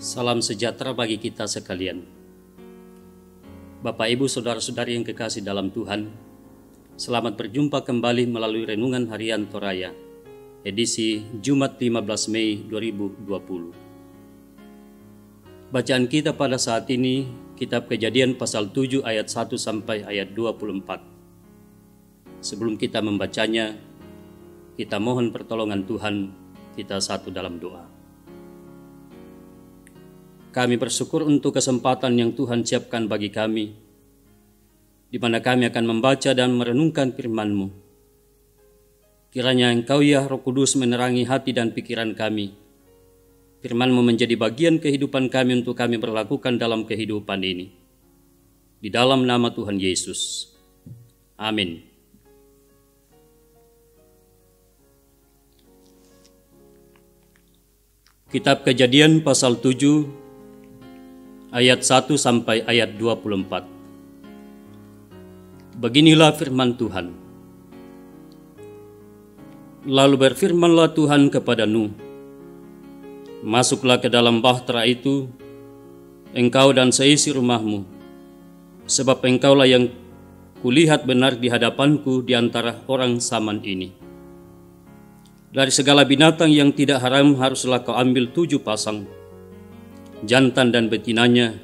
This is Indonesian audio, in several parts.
Salam sejahtera bagi kita sekalian. Bapak, Ibu, Saudara-saudari yang kekasih dalam Tuhan, selamat berjumpa kembali melalui Renungan Harian Toraya, edisi Jumat 15 Mei 2020. Bacaan kita pada saat ini, Kitab Kejadian pasal 7 ayat 1 sampai ayat 24. Sebelum kita membacanya, kita mohon pertolongan Tuhan, kita satu dalam doa. Kami bersyukur untuk kesempatan yang Tuhan siapkan bagi kami, di mana kami akan membaca dan merenungkan firman-Mu. Kiranya Engkau ya Roh Kudus menerangi hati dan pikiran kami. Firman-Mu menjadi bagian kehidupan kami untuk kami berlakukan dalam kehidupan ini. Di dalam nama Tuhan Yesus. Amin. Kitab Kejadian pasal 7 ayat 1 sampai ayat 24. Beginilah firman Tuhan. Lalu berfirmanlah Tuhan kepada Nuh, masuklah ke dalam bahtera itu, engkau dan seisi rumahmu, sebab engkaulah yang kulihat benar di hadapanku di antara orang zaman ini. Dari segala binatang yang tidak haram haruslah kau ambil 7 pasang, jantan dan betinanya,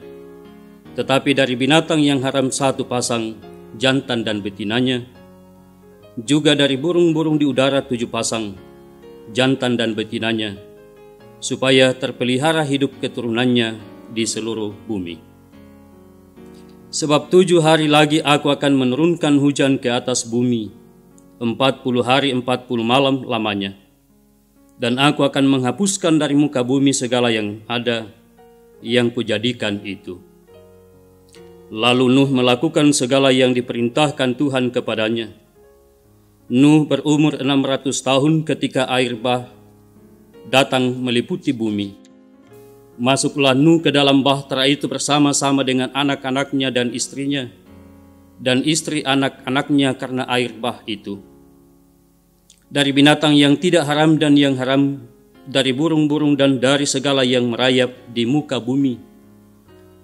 tetapi dari binatang yang haram 1 pasang, jantan dan betinanya, juga dari burung-burung di udara 7 pasang, jantan dan betinanya, supaya terpelihara hidup keturunannya di seluruh bumi. Sebab 7 hari lagi aku akan menurunkan hujan ke atas bumi, 40 hari 40 malam lamanya, dan aku akan menghapuskan dari muka bumi segala yang ada yang kujadikan itu. Lalu Nuh melakukan segala yang diperintahkan Tuhan kepadanya. Nuh berumur 600 tahun ketika air bah datang meliputi bumi. Masuklah Nuh ke dalam bahtera itu bersama-sama dengan anak-anaknya dan istrinya, dan istri anak-anaknya karena air bah itu. Dari binatang yang tidak haram dan yang haram, dari burung-burung dan dari segala yang merayap di muka bumi,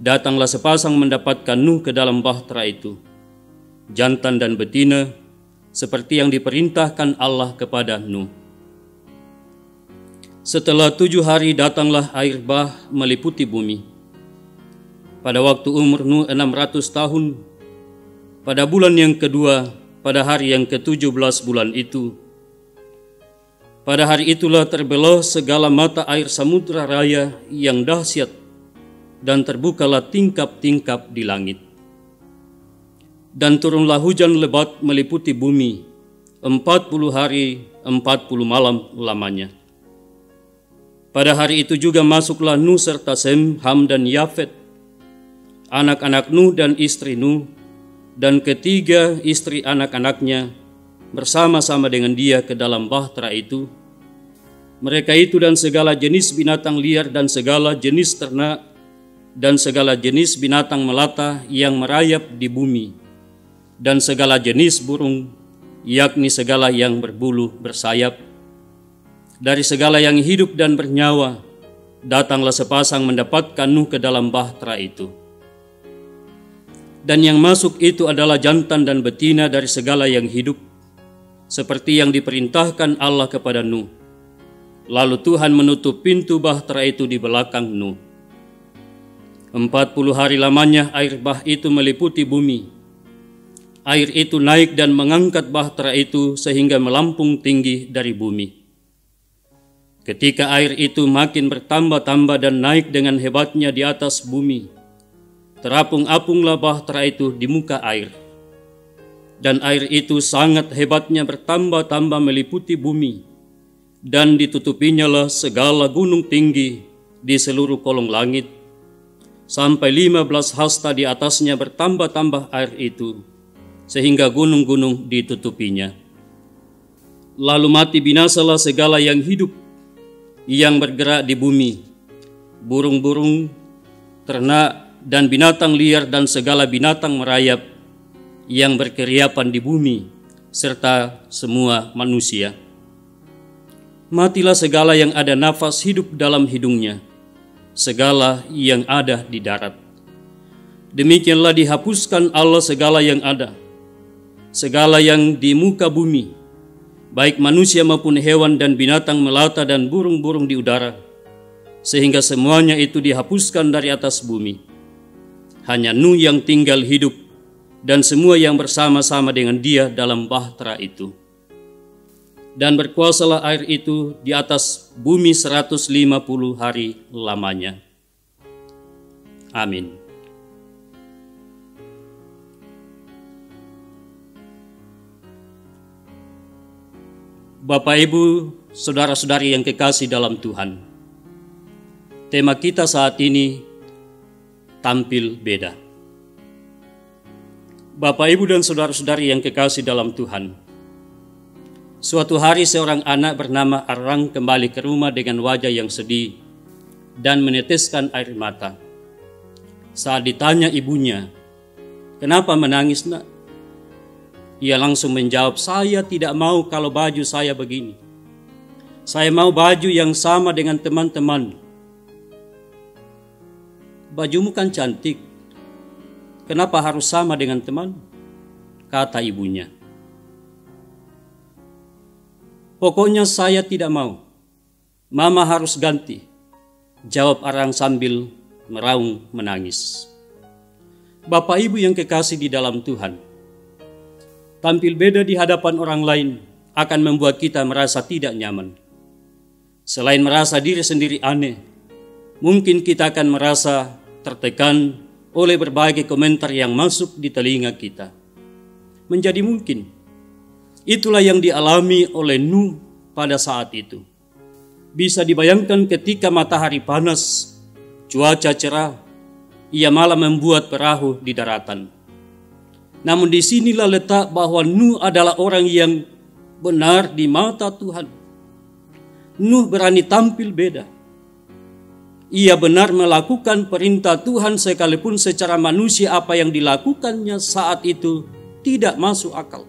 datanglah sepasang mendapatkan Nuh ke dalam bahtera itu, jantan dan betina, seperti yang diperintahkan Allah kepada Nuh. Setelah 7 hari datanglah air bah meliputi bumi. Pada waktu umur Nuh 600 tahun, pada bulan yang kedua, pada hari yang ke-17 bulan itu, pada hari itulah terbelah segala mata air samudra raya yang dahsyat, dan terbukalah tingkap-tingkap di langit. Dan turunlah hujan lebat meliputi bumi, 40 hari 40 malam lamanya. Pada hari itu juga masuklah Nuh serta Sem, Ham dan Yafet, anak-anak Nuh dan istri Nuh, dan ketiga istri anak-anaknya, bersama-sama dengan dia ke dalam bahtera itu. Mereka itu dan segala jenis binatang liar dan segala jenis ternak dan segala jenis binatang melata yang merayap di bumi, dan segala jenis burung, yakni segala yang berbulu bersayap. Dari segala yang hidup dan bernyawa, datanglah sepasang mendapatkan Nuh ke dalam bahtera itu. Dan yang masuk itu adalah jantan dan betina dari segala yang hidup, seperti yang diperintahkan Allah kepada Nuh. Lalu Tuhan menutup pintu bahtera itu di belakang Nuh. 40 hari lamanya air bah itu meliputi bumi. Air itu naik dan mengangkat bahtera itu sehingga melampung tinggi dari bumi. Ketika air itu makin bertambah-tambah dan naik dengan hebatnya di atas bumi, terapung-apunglah bahtera itu di muka air. Dan air itu sangat hebatnya bertambah-tambah meliputi bumi, dan ditutupinya lah segala gunung tinggi di seluruh kolong langit, sampai 15 hasta di atasnya bertambah-tambah air itu, sehingga gunung-gunung ditutupinya. Lalu mati binasalah segala yang hidup yang bergerak di bumi, burung-burung, ternak, dan binatang liar dan segala binatang merayap yang berkeriapan di bumi, serta semua manusia. Matilah segala yang ada nafas hidup dalam hidungnya, segala yang ada di darat. Demikianlah dihapuskan Allah segala yang ada, segala yang di muka bumi, baik manusia maupun hewan dan binatang melata dan burung-burung di udara, sehingga semuanya itu dihapuskan dari atas bumi. Hanya Nuh yang tinggal hidup dan semua yang bersama-sama dengan dia dalam bahtera itu. Dan berkuasalah air itu di atas bumi 150 hari lamanya. Amin. Bapak, Ibu, saudara-saudari yang kekasih dalam Tuhan, tema kita saat ini tampil beda. Bapak, Ibu, dan saudara-saudari yang kekasih dalam Tuhan, suatu hari seorang anak bernama Arang kembali ke rumah dengan wajah yang sedih dan meneteskan air mata. Saat ditanya ibunya, "Kenapa menangis, Nak?" Ia langsung menjawab, "Saya tidak mau kalau baju saya begini. Saya mau baju yang sama dengan teman-teman." "Bajumu kan cantik. Kenapa harus sama dengan teman?" kata ibunya. "Pokoknya saya tidak mau. Mama harus ganti," jawab Arang sambil meraung menangis. Bapak, Ibu yang kekasih di dalam Tuhan, tampil beda di hadapan orang lain akan membuat kita merasa tidak nyaman. Selain merasa diri sendiri aneh, mungkin kita akan merasa tertekan oleh berbagai komentar yang masuk di telinga kita. Menjadi mungkin itulah yang dialami oleh Nuh pada saat itu. Bisa dibayangkan ketika matahari panas, cuaca cerah, ia malah membuat perahu di daratan. Namun disinilah letak bahwa Nuh adalah orang yang benar di mata Tuhan. Nuh berani tampil beda. Ia benar melakukan perintah Tuhan sekalipun secara manusia apa yang dilakukannya saat itu tidak masuk akal.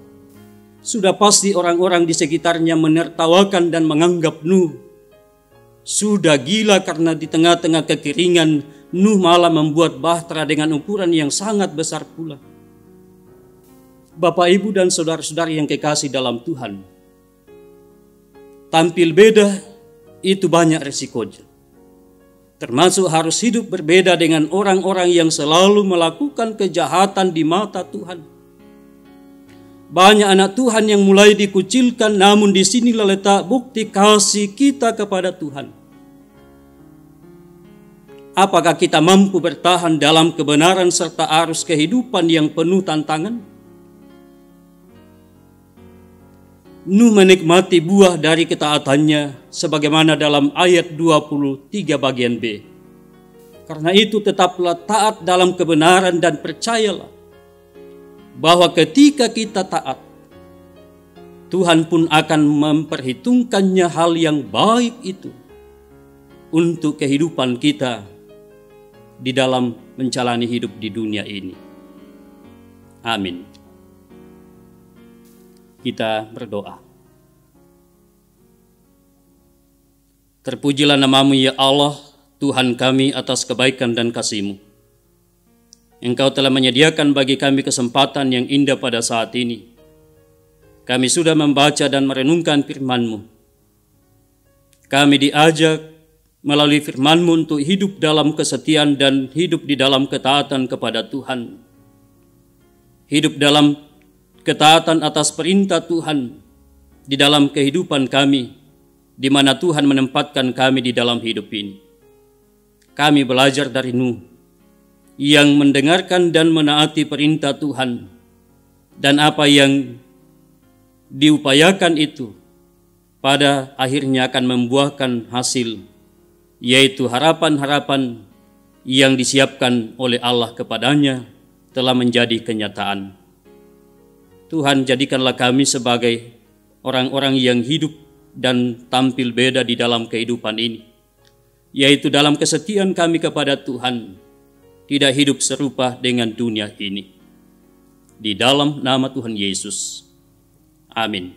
Sudah pasti orang-orang di sekitarnya menertawakan dan menganggap Nuh sudah gila karena di tengah-tengah kekeringan Nuh malah membuat bahtera dengan ukuran yang sangat besar pula. Bapak, Ibu, dan saudara-saudari yang kekasih dalam Tuhan, tampil beda itu banyak resikonya. Termasuk harus hidup berbeda dengan orang-orang yang selalu melakukan kejahatan di mata Tuhan. Banyak anak Tuhan yang mulai dikucilkan, namun disinilah letak bukti kasih kita kepada Tuhan. Apakah kita mampu bertahan dalam kebenaran serta arus kehidupan yang penuh tantangan? Nuh menikmati buah dari ketaatannya sebagaimana dalam ayat 23 bagian B. Karena itu tetaplah taat dalam kebenaran dan percayalah bahwa ketika kita taat, Tuhan pun akan memperhitungkannya hal yang baik itu untuk kehidupan kita di dalam menjalani hidup di dunia ini. Amin. Kita berdoa. Terpujilah nama-Mu ya Allah, Tuhan kami atas kebaikan dan kasih-Mu. Engkau telah menyediakan bagi kami kesempatan yang indah pada saat ini. Kami sudah membaca dan merenungkan firman-Mu. Kami diajak melalui firman-Mu untuk hidup dalam kesetiaan dan hidup di dalam ketaatan kepada Tuhan. Hidup dalam ketaatan atas perintah Tuhan di dalam kehidupan kami, di mana Tuhan menempatkan kami di dalam hidup ini. Kami belajar dari Nuh yang mendengarkan dan menaati perintah Tuhan, dan apa yang diupayakan itu pada akhirnya akan membuahkan hasil, yaitu harapan-harapan yang disiapkan oleh Allah kepadanya telah menjadi kenyataan. Tuhan, jadikanlah kami sebagai orang-orang yang hidup dan tampil beda di dalam kehidupan ini, yaitu dalam kesetiaan kami kepada Tuhan, tidak hidup serupa dengan dunia ini. Di dalam nama Tuhan Yesus. Amin.